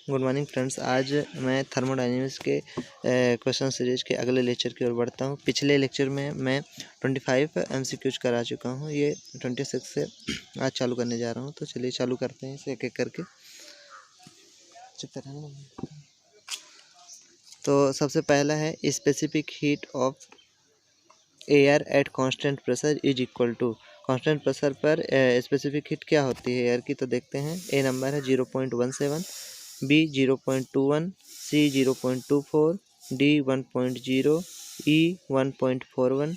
Good morning friends. आज मैं thermodynamics के क्वेश्चन सीरीज के अगले लेक्चर की ओर बढ़ता हूँ। पिछले लेक्चर में मैं 25 MCQs करा चुका हूँ। ये 26 से आज चालू करने जा रहा हूँ। तो चलिए चालू करते हैं इसे एक एक करके। तो सबसे पहला है specific heat of air at constant pressure is equal to. Constant pressure पर स्पेसिफिक हीट क्या होती है एयर की, तो देखते हैं। ए नंबर है 0.17, बी 0.21, सी 0.24, डी 1.0, ई 1.41।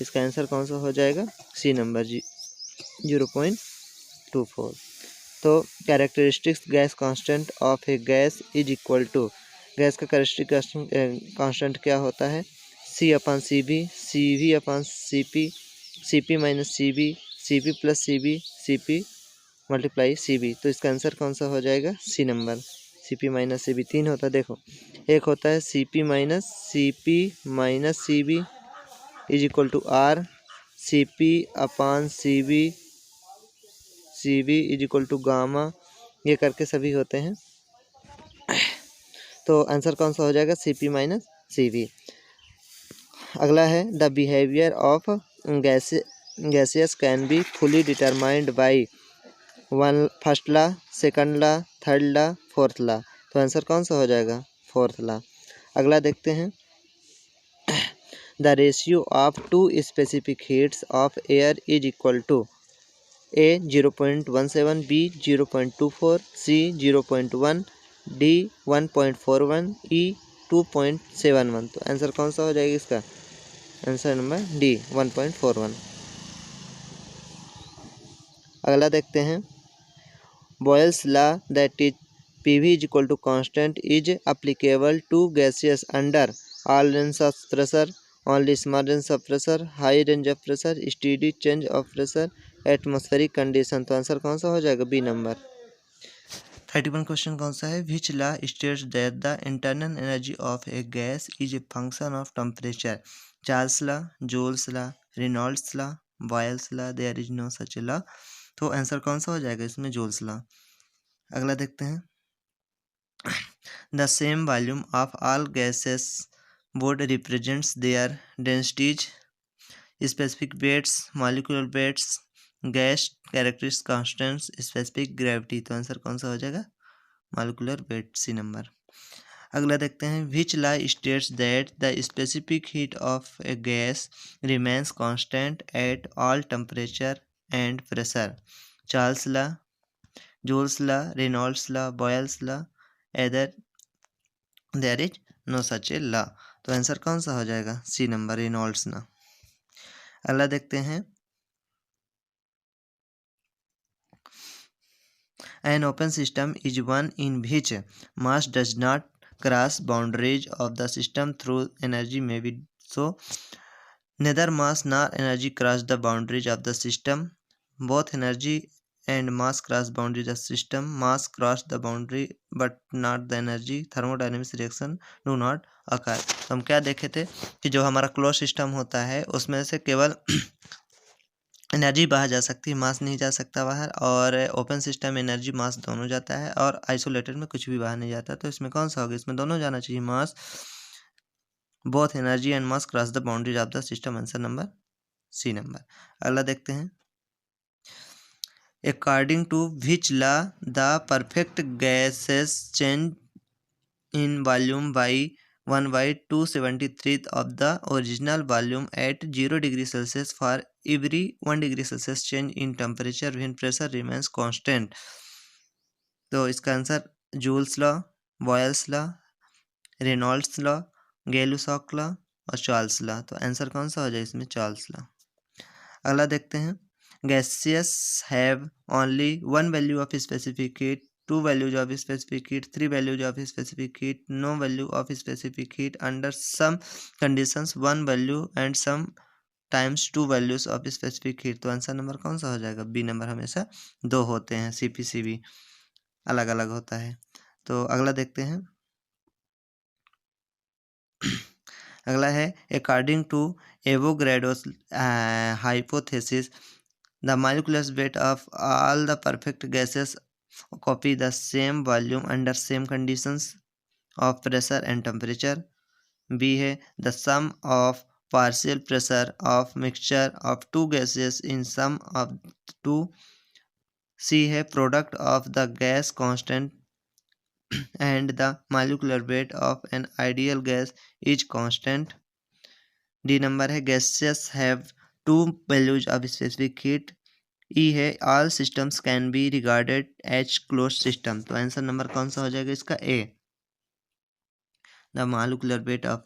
इसका आंसर कौन सा हो जाएगा? C number 0.24। तो characteristics gas constant of a gas is equal to. Gas का कैरेक्टरिस्टिक कांस्टेंट क्या होता है? C upon C B, C V upon C P, C P minus C B, C P plus C B, C P multiply C B. तो इसका answer कौन सा हो जाएगा? C number. C P minus C B तीन होता है। देखो, एक होता है सी P minus C V is equal to R, C P upon C V is equal to gamma. ये करके सभी होते हैं। तो आंसर कौन सा हो जाएगा? C P minus C B. अगला है the behaviour of gaseous can be fully determined by first law, second law, third law, fourth law. तो आंसर कौन सा हो जाएगा? Fourth law. अगला देखते हैं। The ratio of two specific heats of air is equal to. A 0.17, B 0.24, C 0.1, D 1.41, E 2.71। तो answer कौन सा हो जाएगा इसका? Answer number D 1.41। अगला देखते हैं। Boyle's law that is PV is equal to constant is applicable to gases under all range of pressure, only small range of pressure, high range of pressure, steady change of pressure, atmospheric condition। तो answer कौन सा हो जाएगा? B number. 31 question कौन सा है? Which law states that the internal energy of a gas is a function of temperature? Charles law, Joule's law, Reynolds law, Boyle's law, there is no such law. तो answer कौन सा हो जाएगा इसमें? Joule's law. अगला देखते हैं। The same volume of all gases board represents their densities, specific weights, molecular weights, gas characteristic constants, specific gravity. तो आंसर कौन सा हो जाएगा? Molecular weight, C number. अगला देखते हैं। Which law states that the specific heat of a gas remains constant at all temperature and pressure? Charles law, Joule's law, Reynolds law, Boyle's law, either there is no such a law. तो answer कौन सा हो जाएगा? C number, Reynolds law. अगला देखते हैं। An open system is one in which mass does not cross boundaries of the system through energy may B so neither mass nor energy cross the boundaries of the system. Both energy and mass cross boundaries of the system. Mass cross the boundary but not the energy. Thermodynamics reaction do not occur. तो हम क्या देखे थे कि जो हमारा close system होता है उसमें से केवल एनर्जी बाहर जा सकती है, मास नहीं जा सकता बाहर। और ओपन सिस्टम एनर्जी मास दोनों जाता है, और आइसोलेटेड में कुछ भी बाहर नहीं जाता। तो इसमें कौन सा होगा? इसमें दोनों जाना चाहिए, mass, both energy and mass cross the boundaries of the system. Answer number C number. अगला देखते हैं। According to which law the perfect gases change in volume by 1/273 of the original volume at 0 degree Celsius for every 1 degree Celsius change in temperature when pressure remains constant? तो इसका answer Joule's law, Boyle's law, Reynolds law, Gay Lussac law और Charles law. तो answer कौन सा हो जाए इसमें? Charles law. अगला देखते हैं। Gases have only one value of specific heat, two values of specific heat, three values of specific heat, no value of specific heat, under some conditions one value and some times two values of specific heat. तो answer number कौन सा हो जाएगा? B number. हमेशा दो होते हैं, CP/CV अलग अलग होता है। तो अगला देखते हैं। अगला है। According to Avogadro's hypothesis the molecular weight of all the perfect gases copy the same volume under same conditions of pressure and temperature. B है the sum of partial pressure of mixture of two gases in sum of two. C है product of the gas constant and the molecular weight of an ideal gas is constant. D number है gases have two values of specific heat. E है all systems can be regarded as closed system. तो answer number कौन सा हो जाएगा इसका? A. The molecular weight of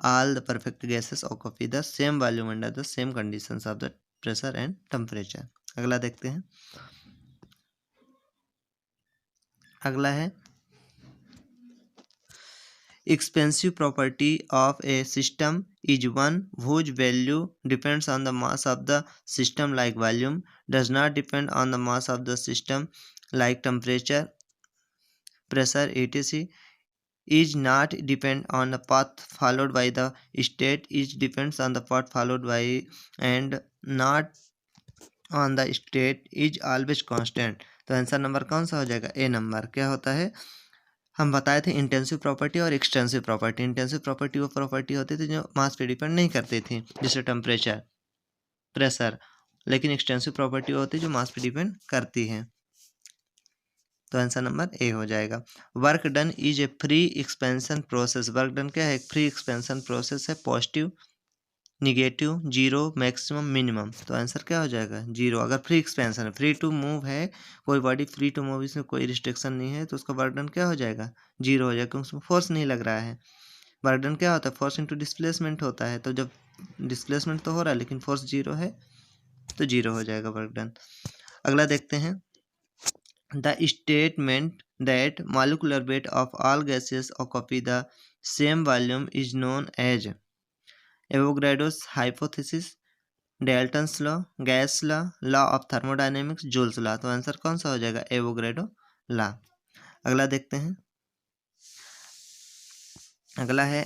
all the perfect gases occupy the same volume under the same conditions of the pressure and temperature. अगला देखते हैं। अगला है expansive property of a system is one whose value depends on the mass of the system like volume, does not depend on the mass of the system like temperature, pressure, etc. is not depend on the path followed by the state, is depends on the path followed by and not on the state, is always constant. तो answer number कौन सा हो जाएगा? ए number. क्या होता है? हम बताए थे इंटेंसिव प्रॉपर्टी और एक्सटेंसिव प्रॉपर्टी। इंटेंसिव प्रॉपर्टी वो प्रॉपर्टी होती थी जो मास पे डिपेंड नहीं करती थी, जैसे टेम्परेचर, प्रेशर, लेकिन एक्सटेंसिव प्रॉपर्टी होती है जो मास पे डिपेंड करती है। तो आंसर नंबर ए हो जाएगा। Work done is a free expansion process. Work done क्या है? एक फ्री एक्सपेंशन प्रोसेस है। Positive, negative, zero, maximum, minimum. तो आंसर क्या हो जाएगा? जीरो। अगर फ्री एक्सपेंशन है, फ्री टू मूव है, कोई बॉडी फ्री टू मूव, इसमें कोई रिस्ट्रिक्शन नहीं है, तो उसका वर्क डन क्या हो जाएगा? जीरो हो जाएगा, क्योंकि उसमें फोर्स नहीं लग रहा है। वर्क डन क्या होता है? फोर्स इंटू डिस्प्लेसमेंट होता है। तो जब डिस्प्लेसमेंट तो हो रहा है लेकिन फोर्स जीरो है, तो जीरो हो जाएगा वर्क डन। अगला देखते हैं। The statement that molecular weight of all gases occupy the same volume is known as Avogadro's hypothesis, Dalton's law, gas law, law of thermodynamics, Joule's law. तो answer कौन सा हो जाएगा? Avogadro law. अगला देखते हैं। अगला है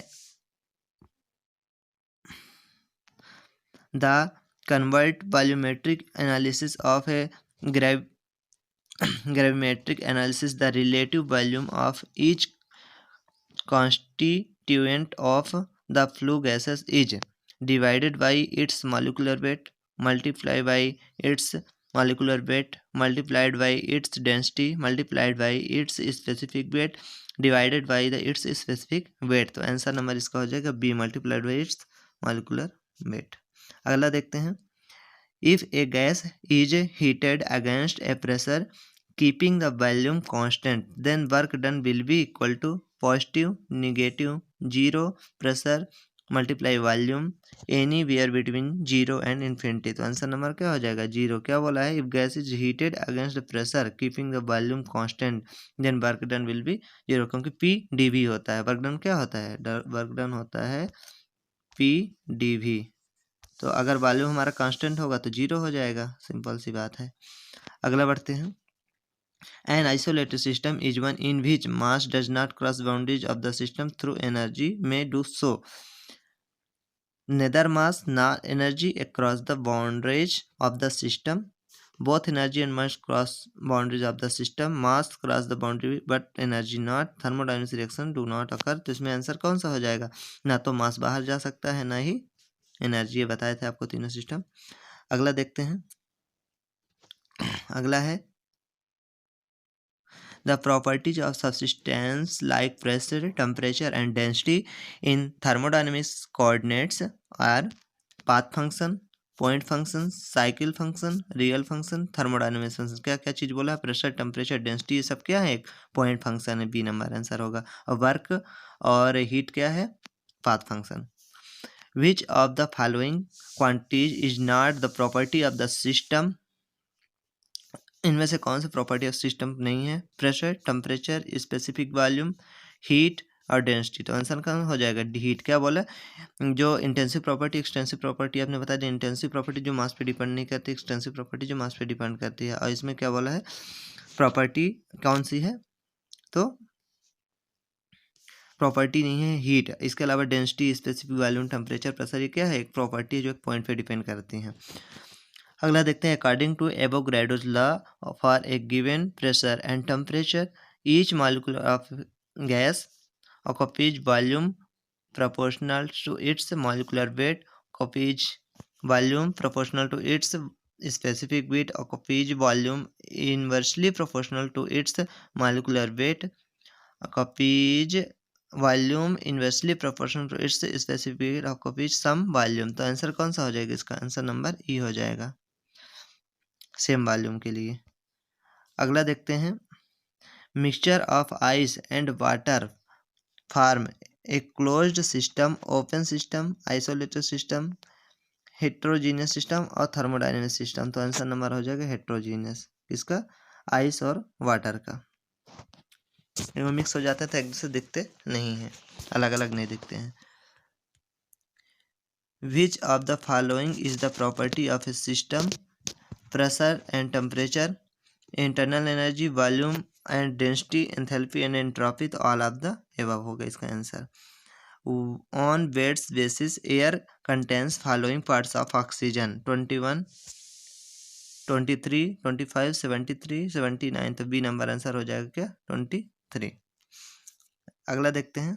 the convert volumetric analysis of a gravimetric analysis. The relative volume of each constituent of the flue gases is divided by its molecular weight multiplied by its molecular weight multiplied by its density multiplied by its specific weight divided by its specific weight. तो answer number इसका हो जाएगा B, multiplied by its molecular weight. अगला देखते हैं। If a gas is heated against a pressure keeping the volume constant, then work done will be equal to positive, negative, zero, pressure multiply volume anywhere between 0 and infinity. तो answer number क्या हो जाएगा? Zero. क्या बोला है? If gas is heated against the pressure keeping the volume constant, then work done will be zero, क्योंकि P dV होता है। वर्क डन क्या होता है? वर्क डन होता है P dV। तो अगर वॉल्यूम हमारा कांस्टेंट होगा तो जीरो हो जाएगा, सिंपल सी बात है। अगला बढ़ते हैं। An isolated system is one in which mass does not cross boundaries of the system through energy may do so. Neither mass nor energy across the boundaries of the system, both energy and mass cross boundaries of the system, mass cross the boundary but energy not, thermodynamic reaction do not occur. तो इसमें answer कौन सा हो जाएगा? ना तो मास बाहर जा सकता है, ना ही एनर्जी। ये बताए थे आपको तीनों सिस्टम। अगला देखते हैं। अगला है the properties of substance like pressure, temperature and density in thermodynamics coordinates our path function, point function, cycle function, real function, thermodynamics function. क्या क्या चीज़ बोला? प्रेशर, टेम्परेचर, डेंसिटी, ये सब क्या है? एक पॉइंट फंक्शन है। बी नंबर आंसर होगा। और वर्क और हीट क्या है? Path function. Which of the following quantities is not the property of the system? इनमें से कौन सी प्रॉपर्टी ऑफ सिस्टम नहीं है? Pressure, temperature, specific volume, heat और डेंसिटी। तो आंसर कौन हो जाएगा? हीट। क्या बोला? जो इंटेंसिव प्रॉपर्टी, एक्सटेंसिव प्रॉपर्टी आपने बता दी। इंटेंसिव प्रॉपर्टी जो मास पे डिपेंड नहीं करती, एक्सटेंसिव प्रॉपर्टी जो मास पे डिपेंड करती है। और इसमें क्या बोला है? प्रॉपर्टी कौन सी है? तो प्रॉपर्टी नहीं है हीट। इसके अलावा density, specific volume, temperature, pressure, ये क्या है? एक प्रॉपर्टी जो एक पॉइंट पे डिपेंड करती हैं। अगला देखते हैं according to Avogadro's law for a given pressure and temperature each molecule of gas occupies volume proportional to its molecular weight, occupies volume proportional to its specific weight, occupies volume inversely proportional to its molecular weight, occupies volume inversely proportional to its specific occupies some volume. तो answer कौन सा हो जाएगा? इसका answer number ई हो जाएगा same volume के लिए। अगला देखते हैं mixture of ice and water form a closed system, open system, isolated system, heterogeneous system और थर्मोडायनेमिक सिस्टम। तो आंसर नंबर हो जाएगा हेट्रोजीनियस, किसका? आइस और वाटर का। इनमें मिक्स हो जाते हैं तो एक दूसरे दिखते नहीं हैं, अलग अलग नहीं दिखते हैं। Which of the following is the property of a system? Pressure and temperature, internal energy, volume and density, enthalpy and entropy. तो ऑल ऑफ द एबव होगा इसका आंसर। On weights basis air contains following parts of oxygen 21, 23, 25, 73, 79। तो B number answer हो जाएगा क्या? 23। अगला देखते हैं,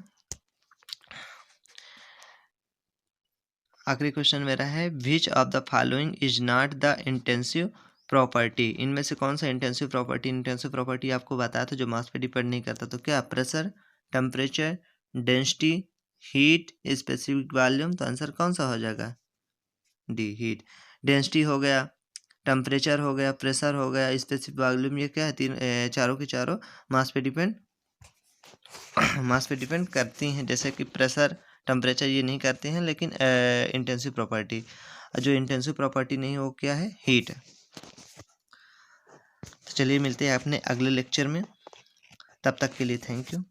आखिरी क्वेश्चन मेरा है विच of the following is not the intensive property? इनमें से कौन सा इंटेंसिव प्रॉपर्टी? इंटेंसिव प्रॉपर्टी आपको बताया था जो मास पे डिपेंड नहीं करता। तो क्या? Pressure, temperature, density, heat, specific volume. तो आंसर कौन सा हो जाएगा? D, heat. डेंसिटी हो गया, टेम्परेचर हो गया, प्रेशर हो गया, स्पेसिफिक वॉल्यूम, ये क्या है? तीन चारों के चारों मास पे डिपेंड करती हैं। जैसे कि प्रेशर, टेम्परेचर ये नहीं करते हैं, लेकिन इंटेंसिव प्रॉपर्टी, जो इंटेंसिव प्रॉपर्टी नहीं हो क्या है? हीट। तो चलिए मिलते हैं अपने अगले लेक्चर में, तब तक के लिए थैंक यू।